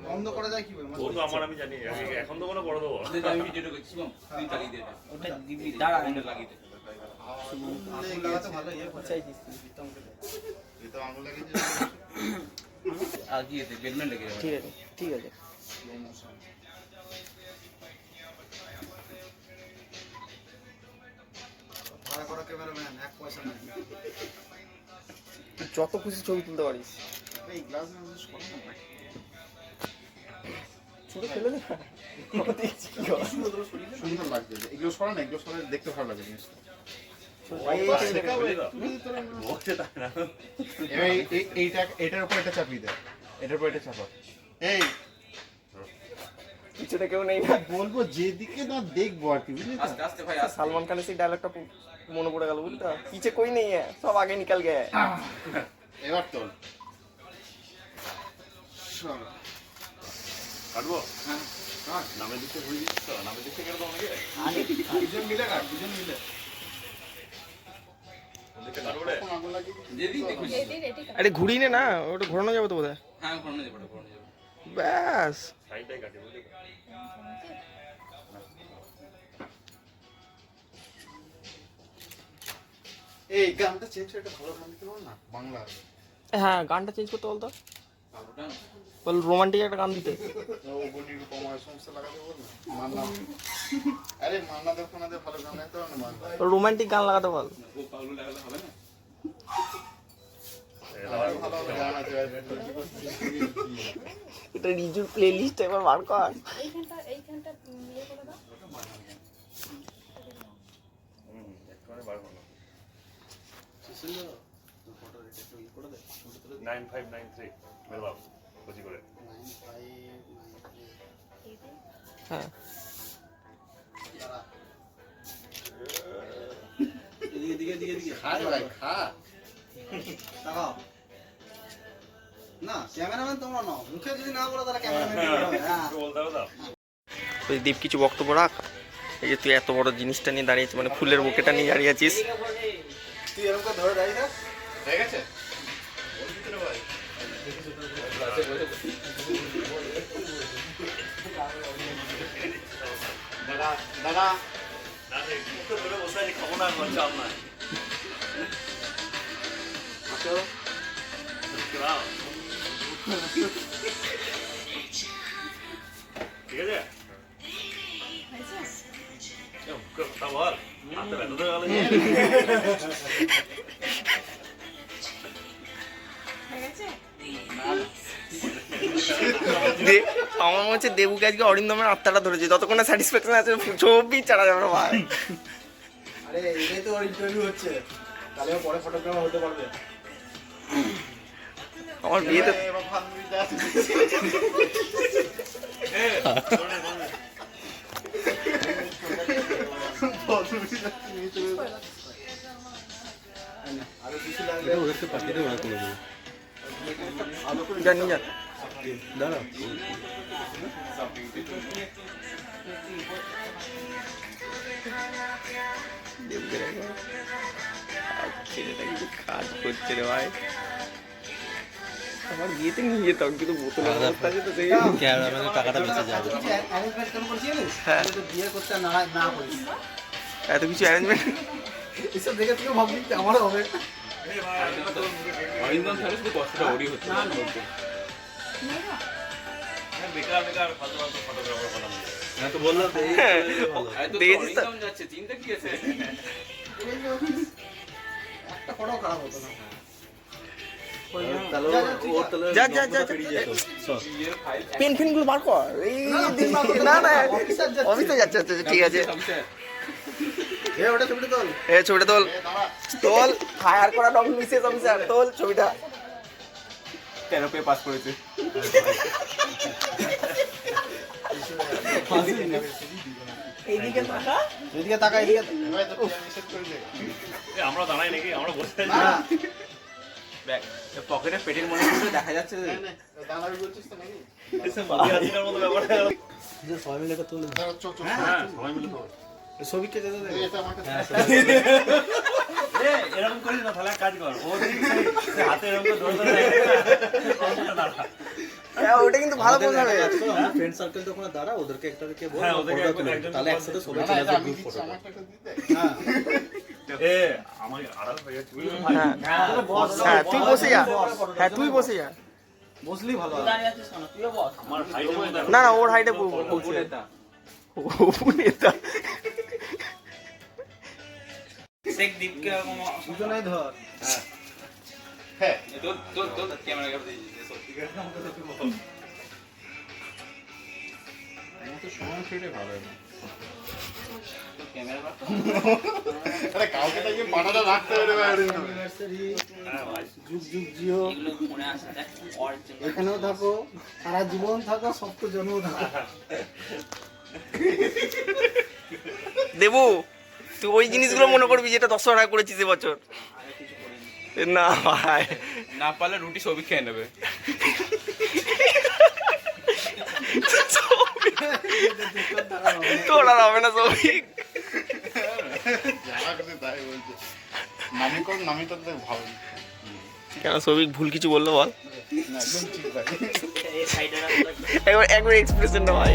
বন্ধ করা যায় কি আমার আমি জানি এখন তো কোনো বড় দেবো আমি ভিডিওটা করছি তুই চালিয়ে দে ওটা দিবি দাঁড়া এটা লাগিয়ে দে আঙুল লাগাতে ভালো ইয়ে চাইছিস তুই তো আঙুল লাগিয়ে আগিয়ে দে বেলমেন্ট লেগে যাবে ঠিক আছে ঠিক আছে ভাড়া করা ক্যামেরাম্যান এক পয়সা নাই যত খুশি ছবি তুলতে পারিস এই গ্লাস ইউজ করো না ছুঁড়ে ফেলে দে সুন্দর লাগছে এগুলো সরা না এগুলো সরা দেখতে ভালো লাগে জিনিসটা এটার উপর এটা চাপিয়ে দে এটার উপর এটা চাপা এই কিছুটা কেউ নেই না বলবো যেদিকে না দেখবো আর কি বুঝলি আস্তে আস্তে ভাই সালমান খানের সেই ডায়লগটা মনে পড়ে গেল বুঝলি পিছে कोई नहीं है सब आगे निकल गया है এবার তোল কাটবো হ্যাঁ কাট নামে দিতে হই দিচ্ছ নামে দিতে কেন তোমাকে আরে দুজন মিলে কাট দুজন মিলে আরে ঘুরি নে না ওটা ঘোরানো যাবে তো বোধহয় হ্যাঁ ঘোরানো যাবে ব্যাস সাইডটাই কাটি বুঝলি এই গানটা চেঞ্জ করে একটা ভালো গান দিতে পারো না বাংলা হ্যাঁ গানটা চেঞ্জ করতে বলতো বল রোমান্টিক একটা গান দিতে ও বডি রূপমার সমস্যা লাগাতে বল না মান্না আরে মান্না দে কোনা দে ভালো গান গাইতে পারো না মান্না রোমান্টিক গান লাগাতে বল ও পাগল লাগালে হবে না ভালো গান আছে এটা রিজুর প্লেলিস্ট একবার বার কর এইখানটা ইয়ে করে দাও একবারে বার করো সুন্দর তো ফটো রেটে তো ইয়ে করে দে 9593 মেরে বাপ বুঝি করে 9593 হ্যাঁ এদিকে খা ভাই খা তাকাও না ক্যামেরাম্যান তোমরা নাও মুখে যদি না বলো তাহলে ক্যামেরাম্যান কি হবে হ্যাঁ বলতে হবে দাও তুই দীপ কিছু বক্তব্য রাখ এই যে তুই এত বড় জিনিসটা নিয়ে দাঁড়িয়েছিস মানে ফুলের বুকেটা নিয়ে দাঁড়িয়ে আছিস তুই এরকম করে ধরে দাঁড়িয়ে থাক হয়ে গেছে ওর ভিতরে ভাই দাদা দাদা দাদা মুখে ধরে বসে আছি খাবো না চাল না আসো ঠিক আছে আমার মনে হচ্ছে দেবুকে আজকে অরিন্দমের আত্মাটা ধরেছে যতক্ষণ না স্যাটিসফ্যাকশন আছে ছবি ছাড়া যাবে না ভাই আরে এটাই তো ওর ইন্টারভিউ হচ্ছে তাহলে পরে ফটোগ্রাফার হতে পারবে আমার বিয়েতে জানি না দাঁড়া ছেলেটা কিছু কাজ করছে রে ভাই আমার বিয়েতে নিয়ে যেতাম কিন্তু বোতলের অবস্থা আছে তো সেই টাকাটা বেঁচে যাবে হ্যাঁ এত কিছু অ্যারেঞ্জমেন্ট এসব দেখে তুই ভাবলি আমারও হবে অরিন্দম স্যারের শুধু কষ্টটা ওরই হচ্ছে বেকার বেকার ফটোগ্রাফার বানাবো না তো বললাম অরিন্দম যাচ্ছে চিন্তা কি আছে একটা ফটো খারাপ হতো না যা যা যা পেন ফেন গুলো বার কর না না অফিসে যাচ্ছে ঠিক আছে ছবিটা তোল তোল হায়ার করা মিসেস অফিসার তোল ছবিটা 13 পে পাস করেছে এইদিকে তাকা এইদিকে তাকা এইদিকে আমরা দাঁড়াই নাকি আমরা বসে আছি ব্যাগ পকেটে পেটের মনে করে দেখা যাচ্ছে দাঁড়াবি বলছিস তো নাকি এসে মাদিয়ার মতো ব্যাপার যে সবাই মিলে তো তুলে হ্যাঁ সবাই মিলে তো ছবি কে দে এটা আমার কাছে এরকম করিস না, তাহলে এক কাজ কর, ও হাতে এরকম ধরে ধরে দাঁড়া। ওটা কিন্তু ভালো পোজ হবে। ফ্রেন্ড সার্কেল যখন দাঁড়া ওদেরকে একটা বল, হ্যাঁ, ওদেরকে একজন তাহলে একসাথে সবাই চলে যাবে গ্রুপ ফটো। হ্যাঁ এ আমার আড়াল হয়ে যাচ্ছে। হ্যাঁ হ্যাঁ তুই বসে যা, হ্যাঁ তুই বসে যা। বসলেই ভালো হয়। আমার হাইটের মধ্যে না না ওর হাইটে বলছে নেতা। শেখ দীপকে দুজনেই ধর। হ্যাঁ তোর ক্যামেরা করে দিয়েছিস সত্যি করে আমাকে তো বল। তো সময় ফিরে ভালো হয় না। তোর ক্যামেরা কর। আরে কাউকে তো এই পাটাটা রাখতে হবে রে অ্যানিভার্সারি যুগ যুগ জিও, এগুলো ফোনে আসে দেখ অরিজিনাল। এখানেও থাকো, সারা জীবন থাকো, সপ্ত জন্ম থাকো। দেবু তুই ওই জিনিসগুলো মনে করবি যেটা 10 টাকা করেছিস এবছর। না ভাই না পারলে রুটি সবই খেয়ে নেবে। তোর আর হবে না সৌভিক। যারা করে তাই বলছে নামি তো ভালো কেন সৌভিক ভুল কিছু বললো বল, না একদম ঠিক ভাই এই সাইডে একবার এক্সপ্রেশনটা ভাই।